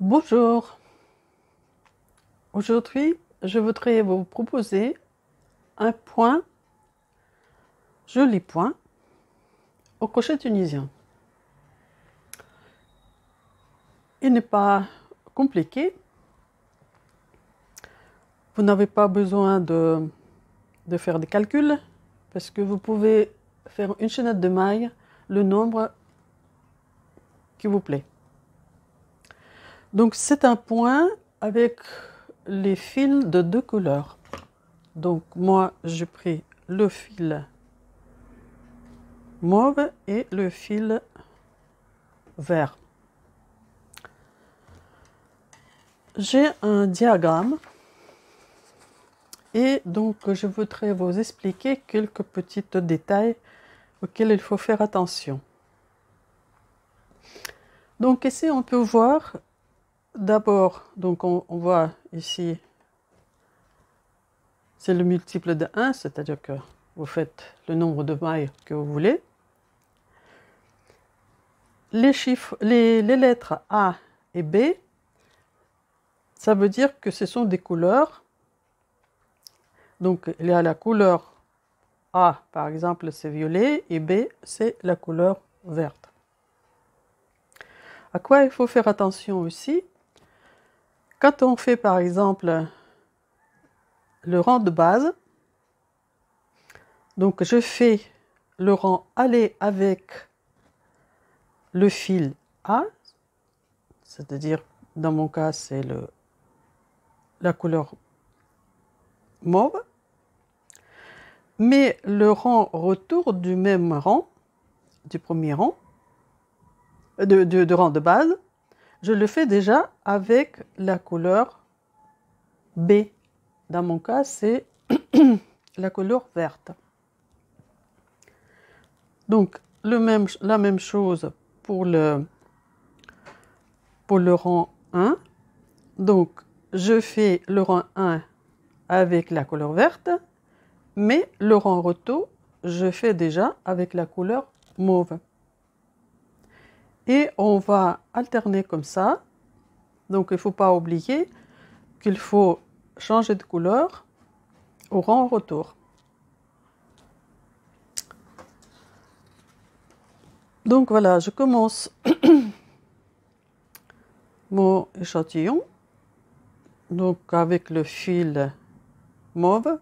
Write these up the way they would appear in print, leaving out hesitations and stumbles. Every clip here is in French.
Bonjour, aujourd'hui je voudrais vous proposer un point, joli point, au crochet tunisien. Il n'est pas compliqué, vous n'avez pas besoin de faire des calculs parce que vous pouvez faire une chaînette de mailles, le nombre qui vous plaît. Donc c'est un point avec les fils de deux couleurs. Donc moi j'ai pris le fil mauve et le fil vert. J'ai un diagramme et donc je voudrais vous expliquer quelques petits détails auxquels il faut faire attention. Donc ici on peut voir d'abord, donc on voit ici, c'est le multiple de 1, c'est-à-dire que vous faites le nombre de mailles que vous voulez. Les chiffres, les lettres A et B, ça veut dire que ce sont des couleurs. Donc il y a la couleur A, par exemple, c'est violet, et B, c'est la couleur verte. À quoi il faut faire attention aussi? Quand on fait, par exemple, le rang de base, donc je fais le rang aller avec le fil A, c'est-à-dire, dans mon cas, c'est la couleur mauve, mais le rang retour du même rang, du premier rang, de rang de base, je le fais déjà avec la couleur B. Dans mon cas, c'est la couleur verte. Donc, la même chose pour le rang 1. Donc, je fais le rang 1 avec la couleur verte, mais le rang retour, je fais déjà avec la couleur mauve. Et on va alterner comme ça. Donc, il ne faut pas oublier qu'il faut changer de couleur au rang retour. Donc voilà, je commence mon échantillon. Donc avec le fil mauve,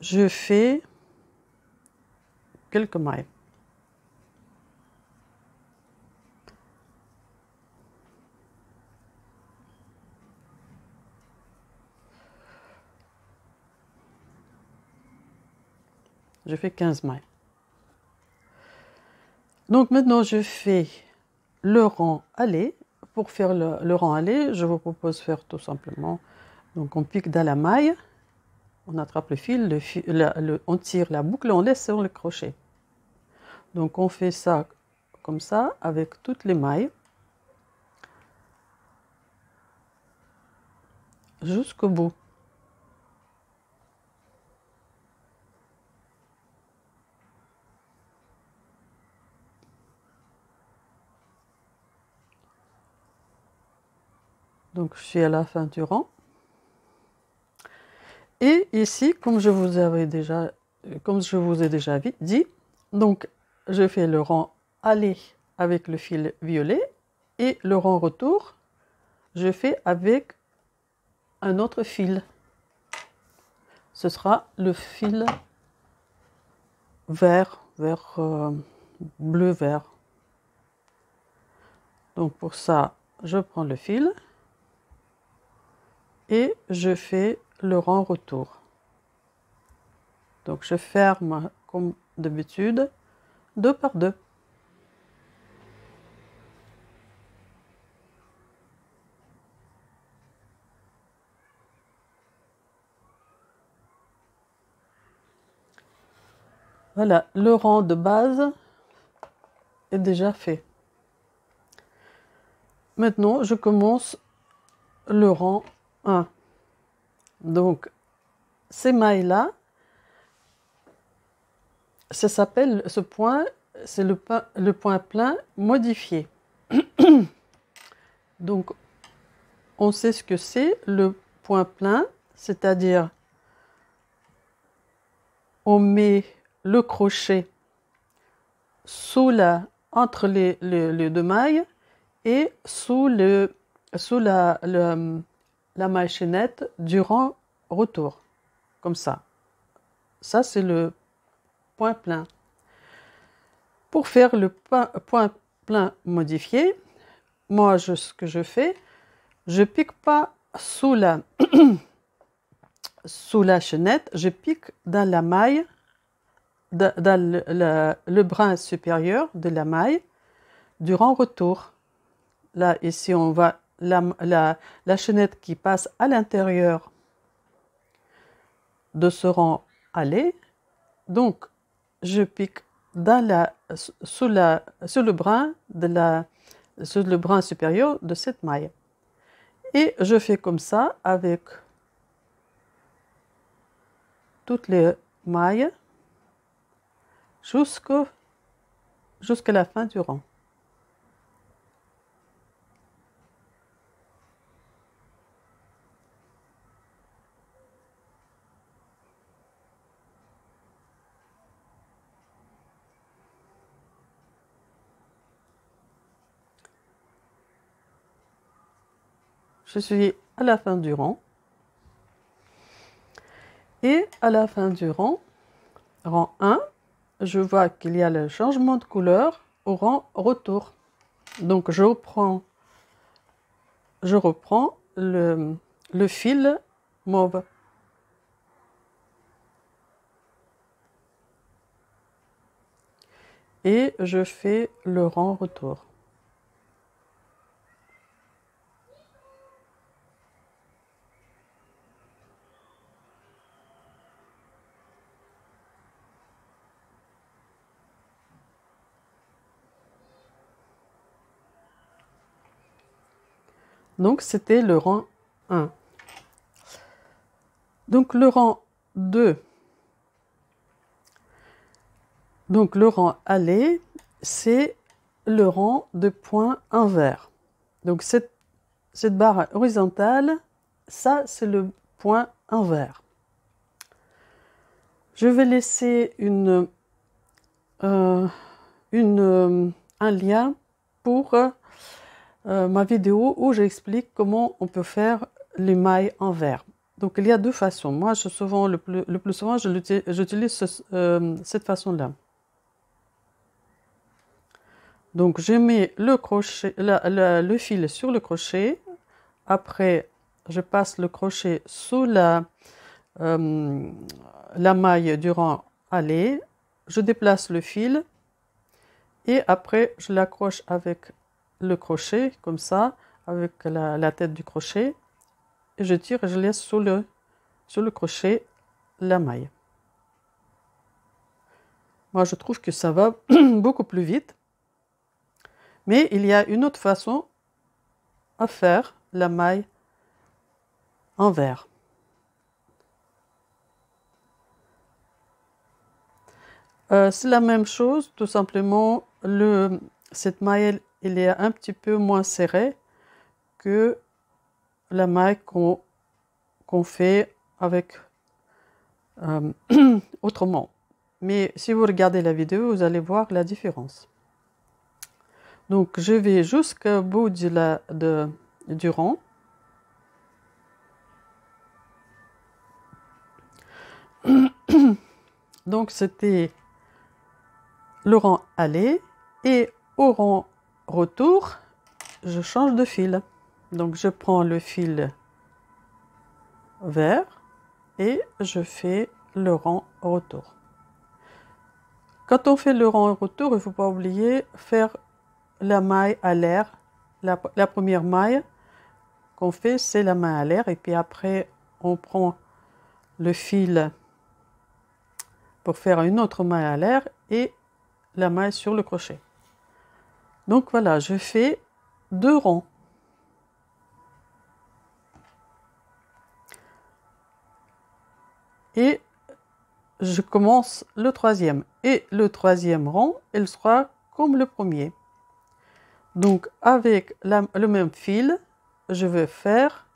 je fais quelques mailles. Je fais 15 mailles. Donc maintenant, je fais le rang aller. Pour faire le rang aller, je vous propose de faire tout simplement. Donc on pique dans la maille, on attrape le fil, on tire la boucle, on laisse sur le crochet. Donc on fait ça comme ça avec toutes les mailles jusqu'au bout. Donc je suis à la fin du rang. Et ici, comme je vous ai déjà dit, donc je fais le rang aller avec le fil violet et le rang retour, je fais avec un autre fil. Ce sera le fil vert, bleu-vert. Donc pour ça, je prends le fil et je fais le rang retour. Donc je ferme comme d'habitude, 2 par 2. Voilà, le rang de base est déjà fait. Maintenant, je commence le rang 1. Donc, ces mailles-là, ça s'appelle, ce point, c'est le point plein modifié. Donc, on sait ce que c'est le point plein, c'est-à-dire on met le crochet entre les deux mailles et sous la maille chaînette durant retour, comme ça. Ça, c'est le point plein. Pour faire le point plein modifié, moi, ce que je fais, je pique pas sous la chaînette, je pique dans la maille, dans le brin supérieur de la maille durant retour. Là, ici, on voit la chaînette qui passe à l'intérieur de ce rang aller. Donc, je pique sur le brin supérieur de cette maille. Et je fais comme ça avec toutes les mailles jusqu'à la fin du rang. Je suis à la fin du rang. Et à la fin du rang 1, je vois qu'il y a le changement de couleur au rang retour. Donc je reprends le fil mauve. Et je fais le rang retour. Donc, c'était le rang 1. Donc, le rang 2. Donc, le rang aller, c'est le rang de points envers. Donc, cette barre horizontale, ça, c'est le point envers. Je vais laisser un lien pour ma vidéo où j'explique comment on peut faire les mailles envers. Donc il y a deux façons. Moi, le plus souvent, j'utilise cette façon-là. Donc je mets le fil sur le crochet. Après, je passe le crochet sous la maille du rang aller. Je déplace le fil et après, je l'accroche avec le crochet, comme ça, avec la tête du crochet. Et je tire et je laisse sur le crochet la maille. Moi, je trouve que ça va beaucoup plus vite. Mais il y a une autre façon à faire la maille envers. C'est la même chose, tout simplement, cette maille, elle est un petit peu moins serrée que la maille qu'on fait avec autrement. Mais si vous regardez la vidéo, vous allez voir la différence. Donc, je vais jusqu'au bout du rang. Donc, c'était le rang aller et au rang retour, je change de fil. Donc, je prends le fil vert et je fais le rang retour. Quand on fait le rang retour, il ne faut pas oublier faire la maille à l'air. La première maille qu'on fait, c'est la maille à l'air. Et puis après, on prend le fil pour faire une autre maille à l'air et la maille sur le crochet. Donc voilà, je fais 2 rangs. Et je commence le 3e. Et le 3e rang, il sera comme le premier. Donc avec le même fil, je vais faire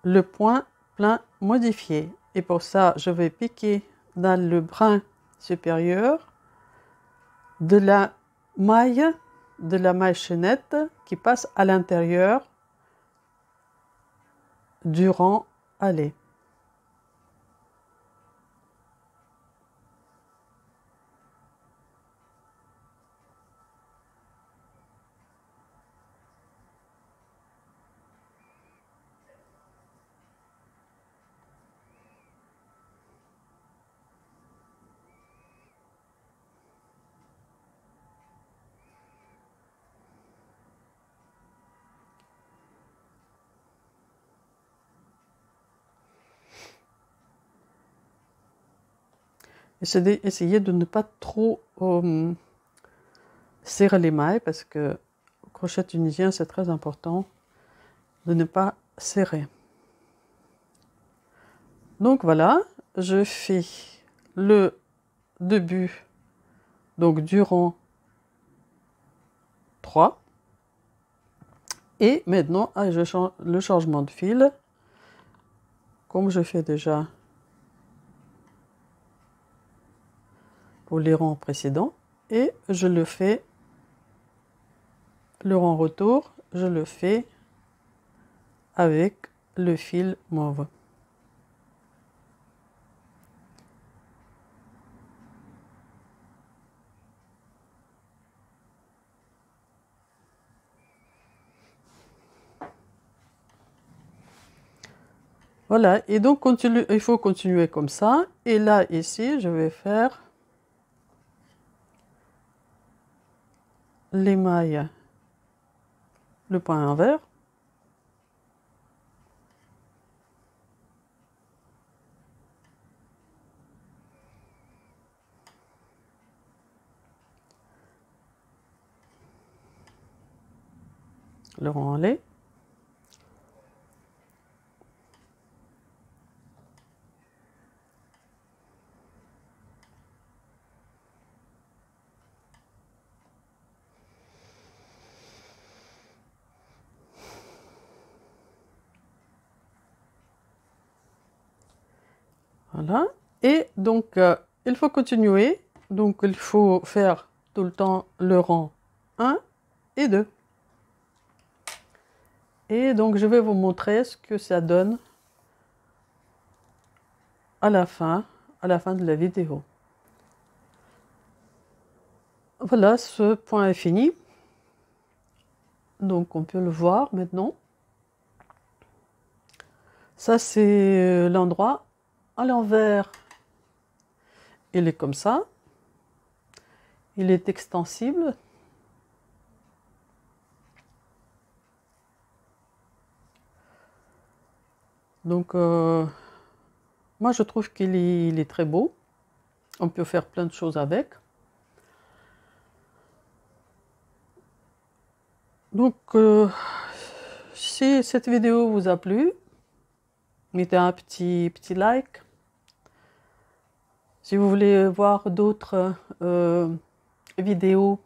le point plein modifié. Et pour ça, je vais piquer dans le brin supérieur de la maille chaînette qui passe à l'intérieur du rang allé. Essayez de ne pas trop serrer les mailles parce que au crochet tunisien, c'est très important de ne pas serrer. Donc voilà, je fais le début donc du rang 3 et maintenant je change le changement de fil comme je fais déjà pour les rangs précédents et je le fais le rang retour, je le fais avec le fil mauve. Voilà, et donc il faut continuer comme ça. Et là, ici, je vais faire les mailles, le point envers. Le rang allé. Voilà. Et donc, il faut continuer. Donc, il faut faire tout le temps le rang 1 et 2. Et donc, je vais vous montrer ce que ça donne à la fin de la vidéo. Voilà, ce point est fini. Donc, on peut le voir maintenant. Ça, c'est l'endroit à l'envers. Il est comme ça. Il est extensible. Donc, moi, je trouve qu'il est très beau. On peut faire plein de choses avec. Donc, si cette vidéo vous a plu, mettez un petit like. Si vous voulez voir d'autres vidéos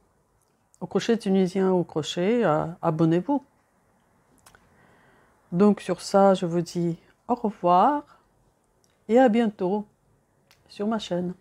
au crochet tunisien ou au crochet, abonnez-vous. Donc sur ça, je vous dis au revoir et à bientôt sur ma chaîne.